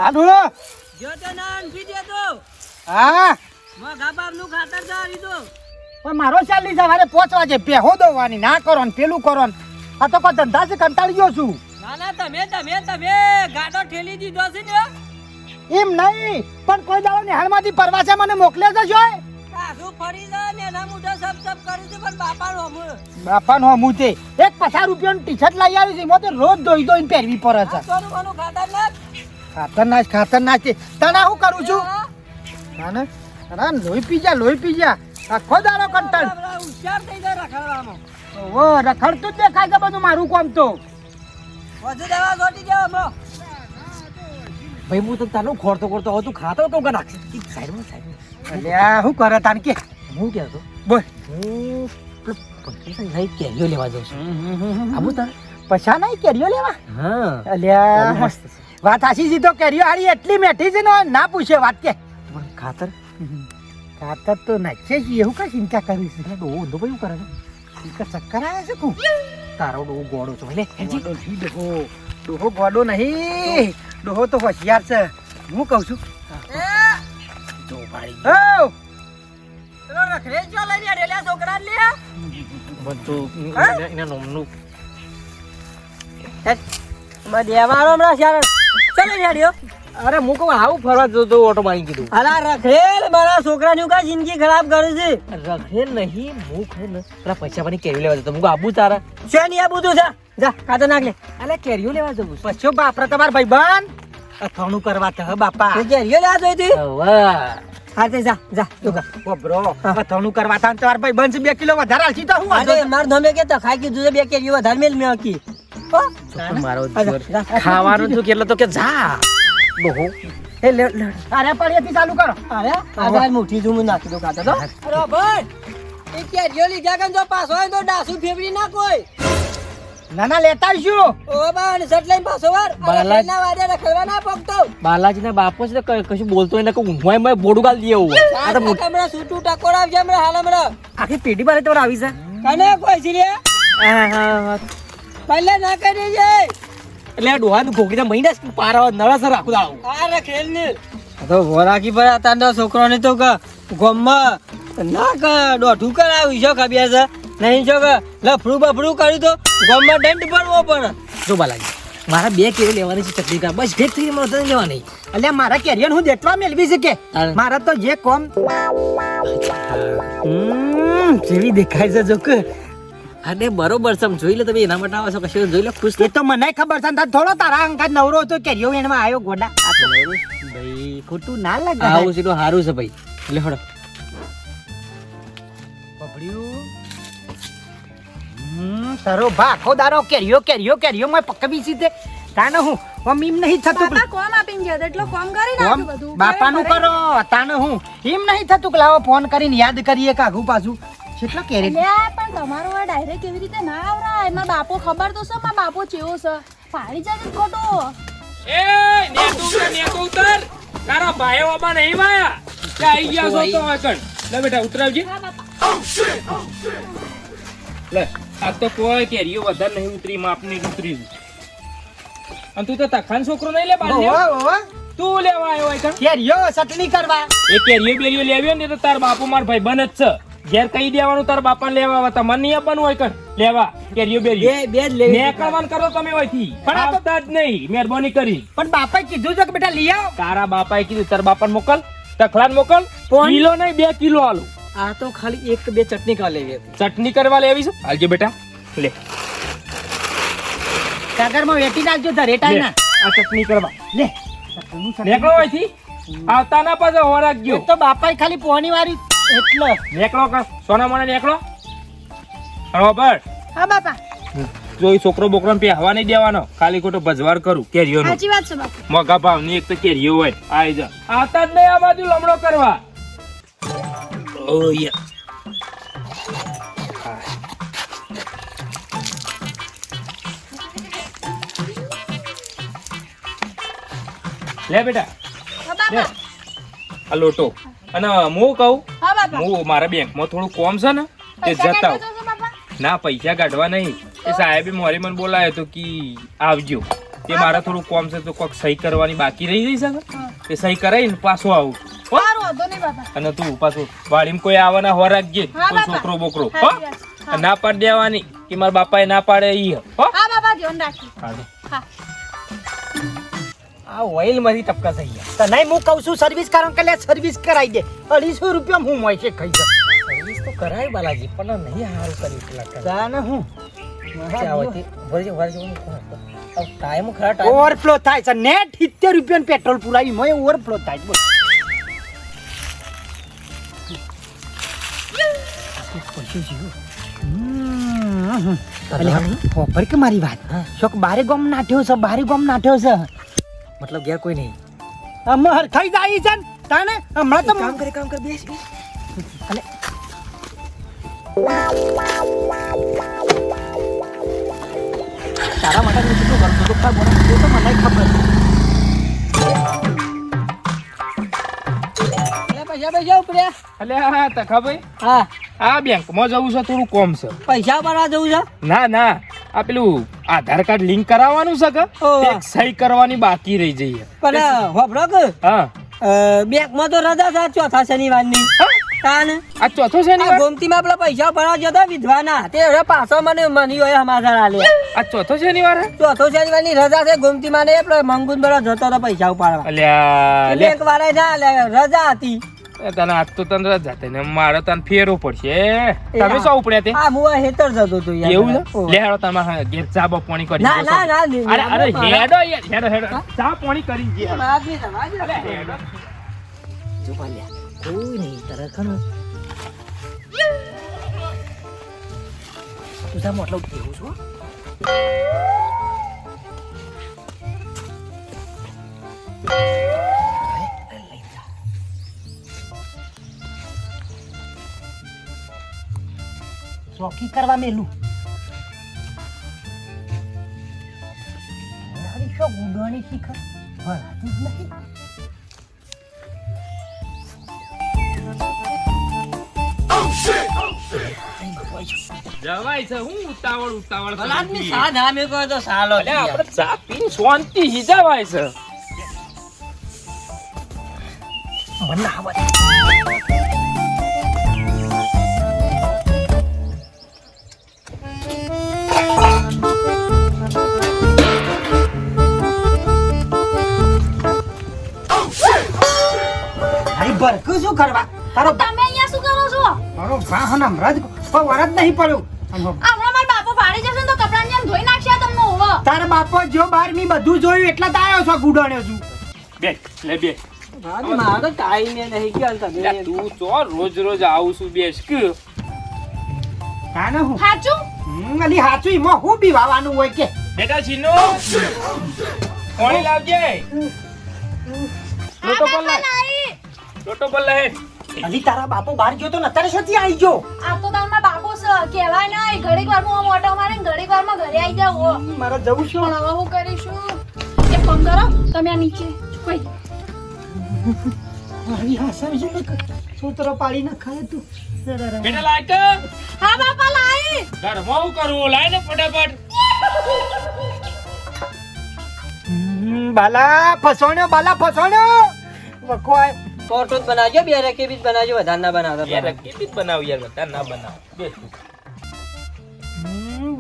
આડો જો તો નાન પીજે તો હા મો ગાબાનું ખાતર જારી દો પણ મારો ચાલી સવારે 5 વાગે પેહો દોવાની ના કરો ને પેલું કરો ને આ તો કોઈ ધંધા છે કંટાળી ગયો છું ના ના તમે ગાડો ઠેલી દીધો છે ને એમ નહીં પણ કોઈ દાડો નિહાળમાંથી પરવાસે મને મોકલે છે જોય કાસુ ફરી જાય ને ના મુઢા સબ કરી દે પણ બાપાનો હમું તે એક 50 રૂપિયાનું ટી-શર્ટ લઈ આવી છે મોતે રોજ ધોઈ ધોઈને પહેરવી પડે છે સોનું કોનું ખાતર નાખ તે તને હું કરું છું ના ના લોહી પી જા આખો દાડો કંટાળ હોશિયાર થઈ જાય રખડવામાં ઓ રખડતું જ દેખાય છે બધું મારું કામ તો વધુ દવા ગોટી જાવ હમણો ભાઈ હું તો તારું ખોરતો હવે તું ખાતો તો નાખશે સાઈડમાં અલ્યા હું કરે તાન કે હું કહેતો બોલ હું પેલો કેરીઓ લેવા જાઉં છું આવું તારે પૈસા નહીં કેરીઓ લેવા હા અલ્યા મસ્ત વાત હાસી છે તો કેરીઓ હારી એટલી મેઠી છે ને ના પૂછે વાત કે પણ ખાતર ખાતર તો નાખશે જ એવું કઈ ચિંતા કરી છે ડોહો ઊંધો ભાઈ કરે છે ચક્કર આવે છે તું તારો ડોહો ગોળો છો એટલે ડોહો ગોડો નહીં ડોહો તો હોશિયાર છે હું કહું છું જો ભાઈ ઓ પેલો રખડે જો લઈને અડેલા છોકરા લે બધું એના નોમનું માં દેવાનો હમણાં ચાલ ચાલે યાડ્યો અરે હું કહું આવું ફરવા જતો ઓટો મારી કીધું અલા રખડેલ મારા છોકરાની કા જિંદગી ખરાબ કરે છે રખે નહીં હું ખે ને પેલા પૈસા પાણી કેરી લેવા જતો હું આબુ તારા છે ની આ બધું જા કાતો નાખ લે અલે કેરીઓ લેવા જવું પછો બાપરા તમાર ભાઈબંધ અથાણું કરવા તો બાપા તે કેરીઓ લે જોઈ તી વાહ હા તે જા તું કા ઓ બ્રો અથાણું કરવા તા તમાર ભાઈબંધ 2 કિલો વધારે આલસી તો હું અરે માર ધમે કે તો ખાઈ કીધું બે કેરીઓ વધારે મેલ મે કી મારો ખાવાનું તું કેટલો તો કે જા ડોહો એ લે અરે પડીએથી ચાલુ કરો અરે આધાર મુઠી જુમ નાખી દો કાતો તો અરે ભાઈ એ કેરીઓ લીધા કન જો પાછો હોય તો ડાસુ ફેવરી ના કોઈ ના લેતા આવીશું ઓ બા ને સટ લઈને પાછો વાર બાલાજી. ના વાડે રખડવા ના પગતો બાલાજી ના બાપો છે તો કશું બોલતો એને ઊંઘવાય મેં બોડું ગાલ દે એવું આ તો હમણાં છૂટું ટકોર આવશે હમણાં હાલ હમણાં આખી પેઢી બારે તો આવી છે કને કોઈ છે રે હા પહેલા ના કરી જાય એટલે આ ડોહાનું ઘોકીના મહિના પારા નળાસર રાખું દાવ આ રખેલ ને તો વોરાકી પર તાનો છોકરોને તો ક ગોમમાં ના ક દોઢું કરાવી છો ખબ્યા છે નહીં જો કે લફડું બફડું કર્યું તો ગોમમાં દંડ પડવો પડે જો બાલાજી મારા 2 કેરી લેવાની છે ચટણી કા બસ ભેગ થઈ મને તને લેવાની અલ્યા મારા કેરિયર હું દેટવા મેલવી છે કે મારા તો જે કોમ જેવી દેખાય છે જો કે અરે બરોબર સમ જોઈ લે તમે એના માટે આવો છો કશું જોઈ લે ખુશ એ તો મને ખબર છે તાર થોડો તારા અંગાત નવરો હતો કેરિયો એમાં આવ્યો ગોડા આ તો ભાઈ ખોટું ના લાગે આવું છે તો સારું છે ભાઈ એટલે હડો તારો ભા આખો દારો કેરિયો મેં પકવી સીધે તાને હું એમ નહીં થતું બાપા કોમ આપીને જતો એટલો કોમ કરી નાખ્યું બધું બાપાનું કરો તાને હું એમ નહીં થતું કે લાવો ફોન કરીને યાદ કરીએ કાઘું પાછું કેટલો કેરેટ લ્યા પણ તમારો આ ડાયરેક્ટ કેવી રીતે ના આવરાય એમાં બાપો ખબર તો છે માં બાપો ચેવો છે પાડી જાય ખોટો નેકો ઉતર તારા ભાઈઓ બાબા નહીં વાયા કે આઈ ગયા છો તો આગળ લે બેટા ઉતરાવજી લે આ તો કોઈ કેરીઓ વધારે નહીં ઉતરી માપની ઉતરી અને તું તો તખાન છોકરો નહીં લે બાર તું લેવા આવ્યો હોય કણ કેરિયો ચટણી કરવા એ કેરીઓ બેરીઓ લેવ્યો ને તો તાર બાપુ માર ભાઈ બન જ છે ઘેર કહી દેવાનું તાર બાપાને લેવા આવા તમને નહીં આપવાનું હોય કણ લેવા કેરીઓ બેરીઓ બે જ લેવી નેકળવાન કરો તમે હોયથી પણ આવતા જ નહીં મહેરબાની કરી પણ બાપાએ કીધું છે કે બેટા લઈ આવ તારા બાપાએ કીધું તાર બાપાને મોકલ તખલાન મોકલ કિલો નહીં 2 કિલો આલુ આ તો ખાલી 1-2 ચટણી કા લેવી હતી ચટણી કરવા લેવી છે હાલજે બેટા લે કાગરમાં વેટી નાખજો ધરેટાઈ ના આ ચટણી કરવા લે નેકળો હોયથી આવતા ના પાછો હોરાક એ ગયો તો બાપાએ ખાલી પોણી વાળી એટલે નેકળો કર સોના મોને નેકળો બરાબર હા બાપા જો છોકરો બોકરો પે હવા નહીં દેવાનો ખાલી ખોટો ભજવાર કરું કેરીઓ નો સાચી વાત છે બાપા મોગા ભાવ ની એક તો કેરીઓ હોય આઈ જા આવતા જ નહીં આ બાજુ લમડો કરવા ઓ યસ લે બેટા હા બાપા આ લોટો અને હું કહું હા બાપા હું મારા બેંકમાં થોડું કોમ છે ને તે પૈસા જતા કાઢો છો બાપા ના પૈસા કાઢવા નહીં એ સાહેબે મોરી મને બોલાયો તો કે આવજો તે મારે થોડું કોમ છે તો કોક સહી કરવાની બાકી રહી જઈ શકે તે સહી કરાઈને પાછો આવું હો? સારું વાંધો નહીં બાપા. અને તું પાછું વાડીમાં કોઈ આવવાના હો રાખજે હા, કોઈ બાપા. છોકરો બોકરો હો સાચી વાત. હા. ના પાડી દેવાની કે મારા બાપાએ ના પાડે ઈ હો હા બાપા ધ્યાન રાખી. હા. હા આ ઓઇલ માંથી ટપકા થઈ ગયા. તો નહીં હું કહું છું સર્વિસ કરો કે લે સર્વિસ કરાવી દે 250 રૂપિયા હું હોય છે ખાઈ જા સર્વિસ તો કરાય બાલાજી પણ નહીં સારું કર્યું પેલા કરે. જાને હું ટાઈમ ખરા ટાઈમ ઓવરફ્લો થાય છે નેટ 70 રૂપિયાનું પેટ્રોલ પુરાવી મોય ઓવરફ્લો થાય છે બોલ ખબર કે મારી વાત શોક બારે ગોમ નાઠ્યો છે મતલબ ઘેર કોઈ નહીં. અમાર થઈ જાય છે ને તાને હમણાં તો કામ કર બેસ. તારા માટે હું કેટલું કરતો તો ખબર એ તો મને ખબર પૈસા ઉપડ્યા. અલે હા તખાભાઈ હા આ બેંકમાં જવું છે થોડું કોમ છે પૈસા ભરવા જવું છે. ના ના આ પેલું આધાર કાર્ડ લિંક કરાવવાનું છે કે ઓહ. તે સહી કરવાની બાકી રહી જઈએ પણ હોભળો કે હા બેંકમાં તો રજા છે ચોથા શનિવારની. તાન આ ચોથો છે ને આ ગોમતીમાં આપણા પૈસા ભરવા જતા વિધવાના તે હવે પાછો મને મની હોય સમાચાર આલે. આ ચોથો શનિવાર હે? ચોથો શનિવારની રજા છે ગોમતીમાં ને એટલે મંગુન બરો જતો તો પૈસા ઉપાડવા. અલ્યા લે બેંક વાળા ના લે રજા હતી. તને આજ તો તને રજા થઈ ને મારે તને ફેરવું પડશે તમે શું ઉપડ્યા તે આ મુવા હેતર જતો તો યાર. એવું છે ઓહ. લે હેડો તમે ઘેર ચા બા પાણી કરી ના દેશો. ના ના અરે અરે હેડો યાર હેડો ચા પાણી કરી જે આદમી સમાજ અરે હેડો જો પાલ્યા કોઈ નહીં તારે ખરું તું જા મતલબ કેવું છું ચોકી કરવા મેલું મારી શું ગુડવાની શીખર ભણાતું જ નથી જવાય છે હું ઉતાવળ આદમી સા નામે કહો તો સાલો અલે આપણે ચા પીને શાંતિ હી જવાય છે મને આવડે અરે બરકું શું કરવા તારો તમે અહીંયા શું કરો છો? તારો વાહન હમણાં જ કોઈ વરદ નહીં પડ્યું આમ હમણાં મારા બાપુ ભાડી જશે ને તો કપડાની જેમ ધોઈ નાખશે તમને હોવો. તારા બાપો જો બાર મી બધું જોયું એટલે તો આવ્યો છો ગુડોણ્યો છું બે લે બે મારો તો ટાઈમ નહીં કે લે તું ચો રોજ રોજ આવું છું બેસ કે તાને હું સાચું? અલી હાચું ઈમાં હું બીવાવાનું હોય કે બેટા છીનો પાણી લાવજે લોટો પર લાય નહીં. લોટો પર લાય અલી તારા બાપો બહાર ગયો તો નતારે શોથી આવી ગયો આ તો તારા બાપુ છે કહેવાય નહીં ઘડીક વારમાં આમ ઓટો મારે ને ઘડીક વારમાં ઘરે આવી જાવ હો. મારે જવું છું પણ હવે હું કરીશું? એક કામ કરો તમે આ નીચે કોઈ મારી હા સમજી સૂત્રો પાડી નખાય તું બેટા લાય કે હા બાપા લાઈ. ઘરમાં હું કરું લાય ને ફટાફટ બાલા ફસોણ્યો વખવાય ટોટો જ બનાવજો બે રેકે બીજ બનાવજો વધારે ના બનાવતા યાર કેવી બનાવ યાર બધા ના બનાવ બે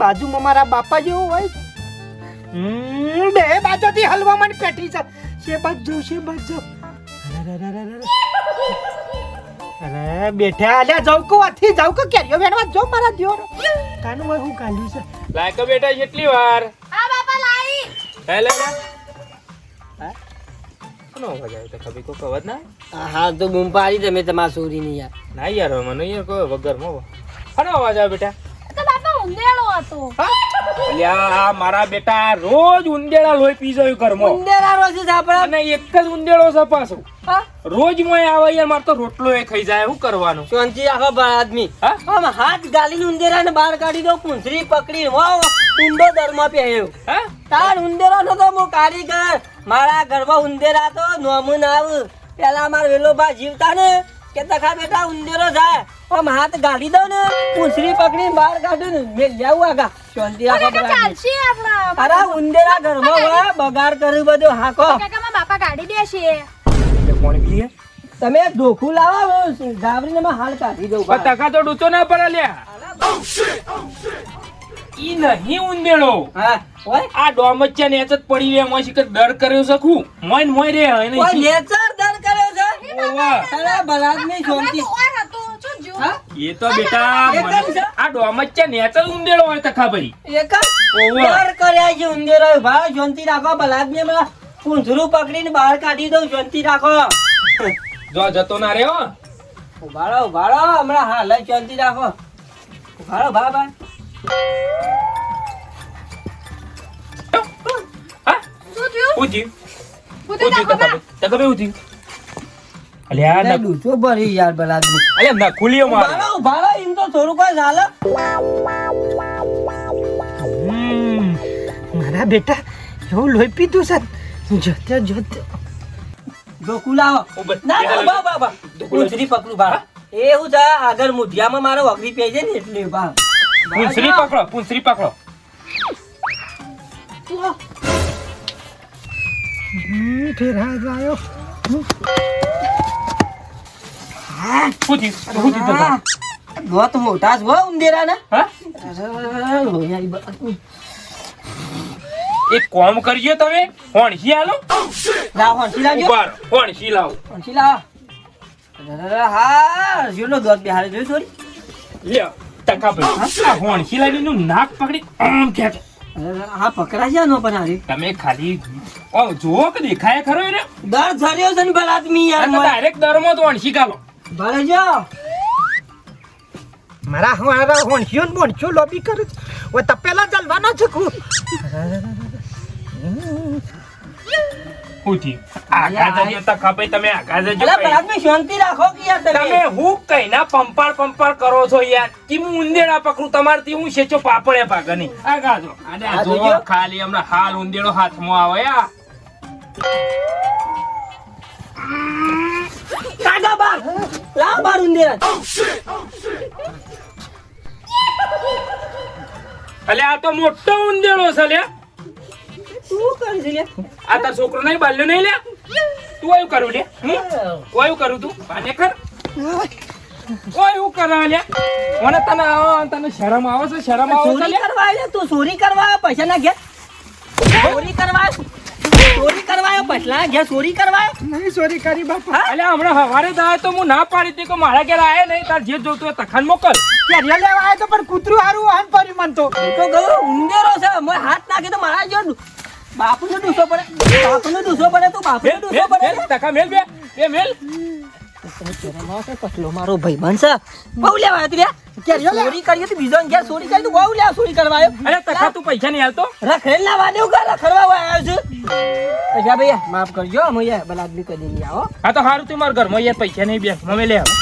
બાજુમાં મારા બાપા જેવું હોય બે બાજુથી હલવા મને પેટી છે છે બાજુ અરે બેઠા અલ્યા જાઉં કો આથી જાઉં કો કેરીઓ વેણવા જો મારા દિયોર કાનું હોય હું કાલ્યું છે લાય કે બેટા કેટલી વાર હા બાપા લાઈ. લે લે હા કોનો અવાજ આવ્યો તો કભી કો અવાજ ના હા તો બૂમ પાડી તમે તમારા છોરીની યાર. ના યાર મને યાર કોઈ વગર મો કોનો અવાજ આવ્યો બેટા તો બાપા ઉંદેડો હતો. અલ્યા આ મારા બેટા રોજ ઉંદેડા લોહી પી જાય ઘરમાં ઉંદેરા રોજ જ આપણા અને એક જ ઉંદેડો છે પાછો હા? રોજ મોય આવે યાર માર તો રોટલો એ ખાઈ જાય શું કરવાનું શાંતિ રાખો બા આદમી. હા આમ હાથ ગાલીને ઉંદેરાને બહાર કાઢી દો પૂંછડી પકડી વાવ ઊંડો દરમાં પહેર્યો. હા તાર ઉંદેરો નતો હું કારીગર મારા ઘરમાં ઉંદેરા તો નોમું ના આવ પેલા માર વેલો બા જીવતા ને કે તખા બેટા ઉંદેરો જાય આમ હાથ ગાડી દઉં ને પૂંછડી પકડી બહાર કાઢું ને મેં જાવું આગા શાંતિ રાખો કાકા બરાબર. ચાલશે આપણા અરે ઉંદેરા ઘરમાં હોય બગાડ કર્યું બધું હાકો કાકા માં બાપા ગાડી દેશે કોણ પીએ તમે ધોખું લાવો ગાબરીને માં હાલ કાઢી દઉં પણ તકા તો ડૂચો ના પડે લ્યા ઈ નહીં ઉંદેડો હા ઓય આ ડોમચ્ચા ને જ પડી રે મોય શીખર દર કર્યો શકું મોય ને મોય રે એને ઓય નેચર દર કર્યો છે ઓવા. અરે બલાદની શાંતિ હા એ તો બેટા એક જ મને- છે. આ ડોમચ્ચા ને જ ઉંદેડો હોય તખા ભાઈ એક ઓવા. દર કર્યા છે ઉંદેરો ભાઈ શાંતિ રાખો બલાદની માં પૂંછડું પકડીને બહાર કાઢી દઉં શાંતિ રાખો જો જતો ના રે હો ઉભાડો ઉભાડો હમણાં હાલ જ શાંતિ રાખો ઉભાડો ભાઈ હા શું થયું ઉજી હું તો ઉજી કાકા તખા ભાઈ ઉજી અલ્યા અરે ના ડૂચો ભરી યાર બલાદની અલ્યા ના ખુલીઓ માર ઉભાડો ઉભાડો એમ તો થોડું કોઈ ચાલે મારા બેટા એવું લોહી પીધું છે જોતે જોતે ડોકું લાવો ઉભા. ના ના બા બા બા પૂંછડી પકડું બા એવું છે આગળ મુઠિયામાં મારો વગડી પે છે ને એટલે બા પૂંછડી પકડો પૂંછડી પકડો ફેર હાથ આવ્યો ઉજી ઉજી તખા દોત મોટા છે હો ઉંદેરા ને હા એક કોમ કરજો તમે હોણસી આલો લાવો હંસી લાવજો ઉભા રહો. હોણસી લાવો હંસી લાવો હા જોલો દોત બિહારે જોઈ સોરી લ્યો ટકા ભાઈ આ હોણસી લાવીનું નાક પકડી આમ ખેંચો હા પકડા છે નો પણ હારી તમે ખાલી ઓ જુઓ કે દેખાય ખરો એને દર ઝર્યો છે ને બલ આદમી યાર ડાયરેક્ટ દરમાં તો હોણસી ગાલો ભલે જો મારા હોણસીઓ ને બોણસીઓ લોબી કરે છે ઓય તપેલા ચાલવાના છે ખૂબ ઉઠી આગા જજો ટકા ભાઈ તમે આગા જજો અલા બલ આદમી શાંતિ રાખો કે યાર તમે તમે હું કઈના પંપાળ કરો છો યાર કે હું ઉંદેડા પકડું તમારથી હું શેચો પાપડે પાકે નહીં આગા જો અને આ આ જુઓ જોજો. ખાલી હમણાં હાલ ઉંદેડો હાથમાં આવે યા કાઢો બાર લાવ બાર ઉંદેરા અલે આ તો મોટો ઉંદેડો છે લ્યા શું કરે છે લે આ તાર છોકરો નહીં બાલ્યો નહીં લ્યા તું એવું કરું લે એવું કરું તું પાને કર એવું કરે લ્યા મને તને શરમ આવે છે શરમ આવે છે ચોરી લ્યા કરવા આવ્યો તું ચોરી કરવા આવ્યો પૈસા ના ઘેર ચોરી કરવા આવ્યો પૈસા ઘેર ચોરી કરવા આવ્યો નહીં સોરી કરી બાપા અલે હમણાં હવારે દાય તો હું ના પાડી હતી કે મારા ઘેર આયા નહીં તાર જે જોતું હોય તખાન મોકલ કેરિયા લેવા આવ્યો તો પણ કૂતરું હારું વાહન પર્યું મન તો એ તો ગયો ઉંદેરો છે મેં હાથ નાખે તો મારા જો બાપુનો ડૂસો પડે તું બાપુનો ડૂસો મેલ પડે મેલ તખા મેલ બે મેલ કસલો મારો ભાઈબંધ છે બહુ લેવા આવ્યો તું ચોરી કરી હતી બીજો ઘેર ચોરી કરી તું બહુ લેવા ચોરી કરવા આવ્યો અરે તખા તું પૈસા નહીં હાલતો રખડેલ ના વાદે ઉગા રખડવા આવ્યો છું પૈસા ભૈયા માફ કરજો અમે યાર બલાદમી કરી દઈએ આવો હા તો સારું તું મારા ઘરમાં યાર પૈસા નહીં બે મમ્મી લે આવો.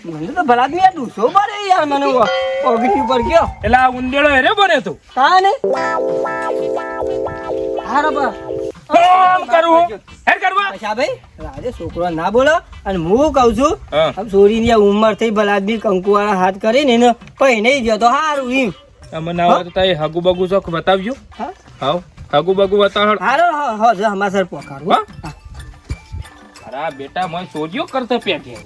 મને તો બલાદમી યાર ડૂસો પડે યાર મને પગની ઉપર ગયો એટલે આ ઉંદેડો હેરે બને તું તાને હારો બા કોમ કરું હેર કરવા પૈસા ભાઈ રાજે છોકરો ના બોલો અને હું કહું છું હા. આમ છોરીની આ ઉંમર થઈ બલાદમી કંકુવાળા હાથ કરીને એને પૈ નહીં ગયો તો હારું એમ મને આવો તો તારી હગુ બગુ ચોક બતાવજો હા હાવ હગુ બગુ બતાવ હારો હો જો હમાસર પોકારું હા અરે બેટા મને ચોરીઓ કરતો પેટે